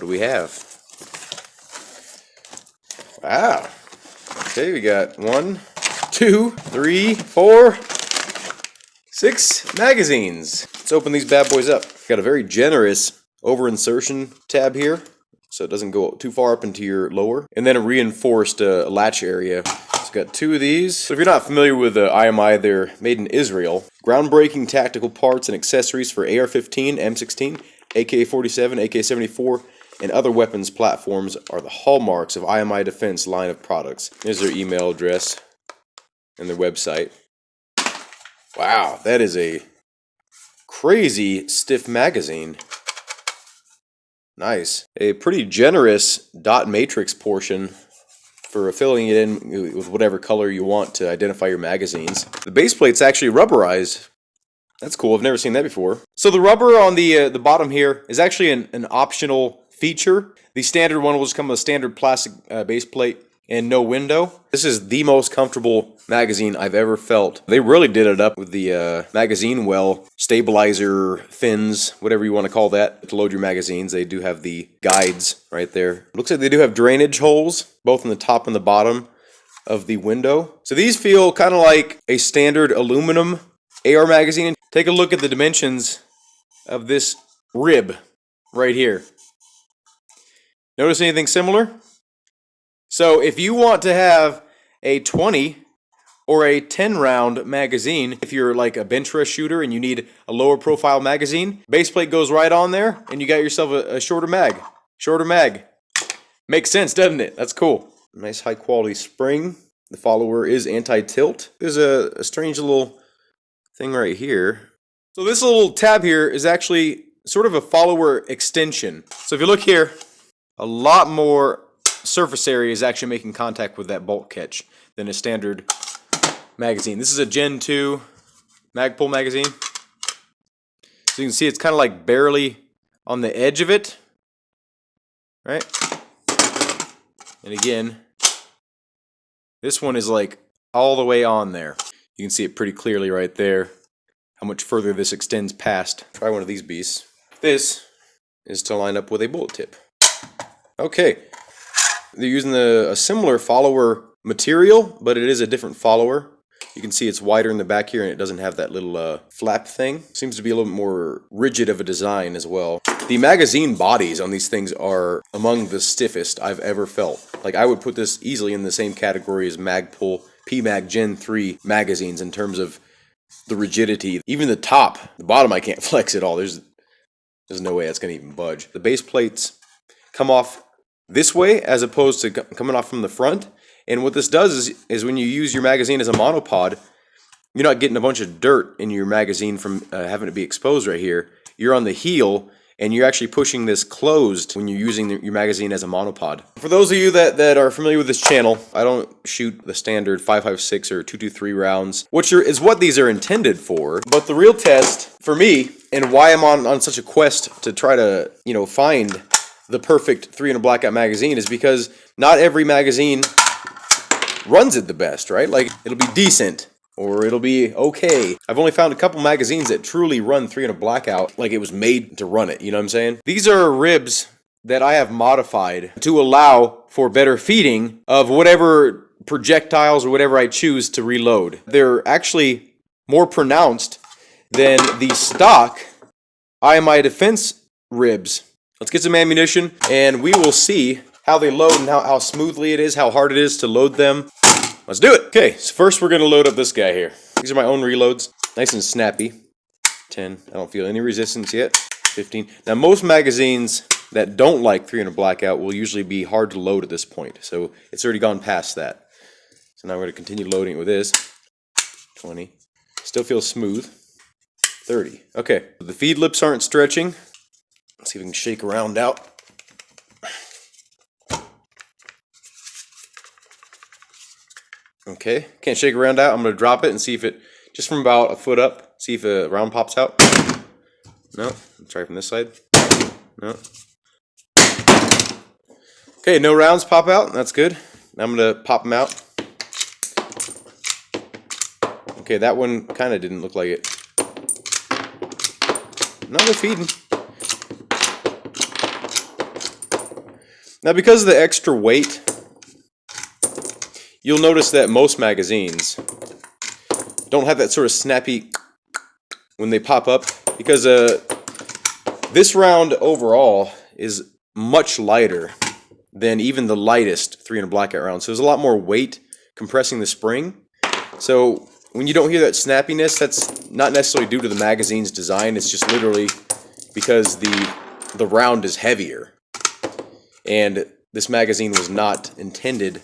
do we have? Wow. Okay, we got 1, 2, 3, 4, 6 magazines. Let's open these bad boys up. Got a very generous over insertion tab here, so it doesn't go too far up into your lower. And then a reinforced latch area. It's got 2 of these. So if you're not familiar with IMI, they're made in Israel. Groundbreaking tactical parts and accessories for AR-15, M16, AK-47, AK-74, and other weapons platforms are the hallmarks of IMI Defense line of products. Here's their email address and their website. Wow, that is a crazy stiff magazine. Nice. A pretty generous dot matrix portion for filling it in with whatever color you want to identify your magazines. The base plate's actually rubberized. That's cool, I've never seen that before. So the rubber on the bottom here is actually an optional feature. The standard one will just come with a standard plastic base plate and no window. This is the most comfortable magazine I've ever felt. They really did it up with the magazine well stabilizer fins, whatever you want to call that, to load your magazines. They do have the guides right there. Looks like they do have drainage holes, both in the top and the bottom of the window. So these feel kind of like a standard aluminum AR magazine. Take a look at the dimensions of this rib right here. Notice anything similar? So if you want to have a 20 or a 10 round magazine, if you're like a bench rest shooter and you need a lower profile magazine, base plate goes right on there and you got yourself a shorter mag. Shorter mag. Makes sense, doesn't it? That's cool. Nice high quality spring. The follower is anti-tilt. There's a strange little thing right here. So this little tab here is actually sort of a follower extension. So if you look here, a lot more surface area is actually making contact with that bolt catch than a standard magazine. This is a Gen 2 Magpul magazine. So you can see it's kind of like barely on the edge of it, right? And again, this one is like all the way on there. You can see it pretty clearly right there, how much further this extends past. Try one of these beasts. This is to line up with a bullet tip. Okay, they're using a similar follower material, but it is a different follower. You can see it's wider in the back here and it doesn't have that little flap thing. Seems to be a little bit more rigid of a design as well. The magazine bodies on these things are among the stiffest I've ever felt. Like I would put this easily in the same category as Magpul PMag Gen 3 magazines in terms of the rigidity. Even the top, the bottom I can't flex at all. There's no way that's going to even budge. The base plates come off this way as opposed to coming off from the front. And what this does is when you use your magazine as a monopod, you're not getting a bunch of dirt in your magazine from having it be exposed right here. You're on the heel and you're actually pushing this closed when you're using your magazine as a monopod. For those of you that are familiar with this channel, I don't shoot the standard 5.56 or 223 rounds, which is what these are intended for. But the real test for me, and why I'm on such a quest to try to, find the perfect 300 blackout magazine, is because not every magazine runs it the best, right? Like, it'll be decent or it'll be okay. I've only found a couple magazines that truly run 300 blackout like it was made to run it, you know what I'm saying? These are ribs that I have modified to allow for better feeding of whatever projectiles or whatever I choose to reload. They're actually more pronounced than the stock IMI Defense ribs. Let's get some ammunition and we will see how they load and how smoothly it is, how hard it is to load them. Let's do it. Okay, so first we're going to load up this guy here. These are my own reloads. Nice and snappy. 10. I don't feel any resistance yet. 15. Now most magazines that don't like 300 blackout will usually be hard to load at this point. So it's already gone past that. So now we're going to continue loading it with this. 20. Still feels smooth. 30. Okay, the feed lips aren't stretching. Let's see if we can shake a round out. Okay, can't shake a round out. I'm going to drop it and see if it, just from about a foot up, see if a round pops out. No, let's try from this side. No. Okay, no rounds pop out. That's good. Now I'm going to pop them out. Okay, that one kind of didn't look like it. No, they're feeding. Now, because of the extra weight, you'll notice that most magazines don't have that sort of snappy when they pop up, because this round overall is much lighter than even the lightest 300 blackout round. So there's a lot more weight compressing the spring. So when you don't hear that snappiness, that's not necessarily due to the magazine's design. It's just literally because the round is heavier. And this magazine was not intended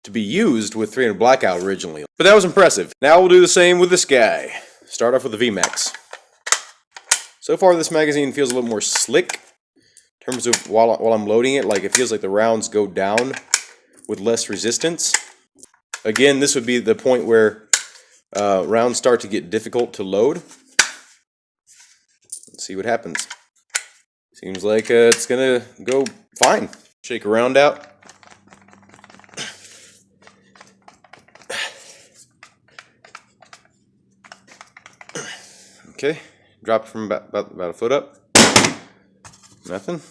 to be used with 300 blackout originally. But that was impressive. Now we'll do the same with this guy. Start off with the VMAX. So far this magazine feels a little more slick in terms of while I'm loading it. Like, it feels like the rounds go down with less resistance. Again, this would be the point where rounds start to get difficult to load. Let's see what happens. Seems like it's gonna go fine. Shake a round out. Okay, drop it from about a foot up. Nothing.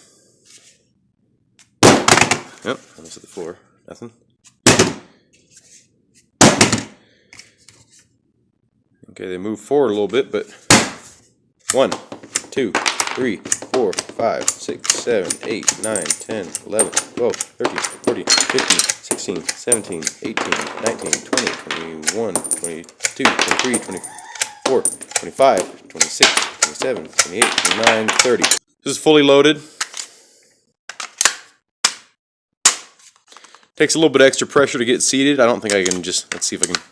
Yep, almost at the floor. Nothing. Okay, they move forward a little bit, but 1, 2, 3, 4, 5, 6, 7, 8, 9, 10, 11, 12, 13, 14, 15, 16, 17, 18, 19, 20, 21, 22, 23, 24, 25, 26, 27, 28, 29, 30. This is fully loaded. Takes a little bit extra pressure to get seated. I don't think I can just, let's see if I can.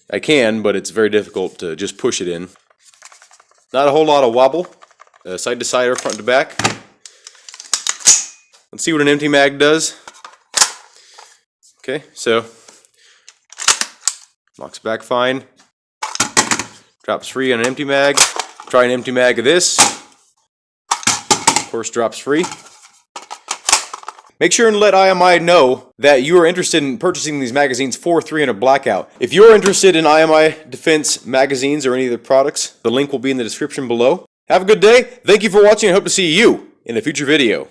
I can, but it's very difficult to just push it in. Not a whole lot of wobble, side to side or front to back. Let's see what an empty mag does. Okay, so locks back fine. Drops free on an empty mag. Try an empty mag of this. Of course, drops free. Make sure and let IMI know that you are interested in purchasing these magazines for 300 blackout. If you're interested in IMI Defense magazines or any of their products, the link will be in the description below. Have a good day. Thank you for watching and hope to see you in a future video.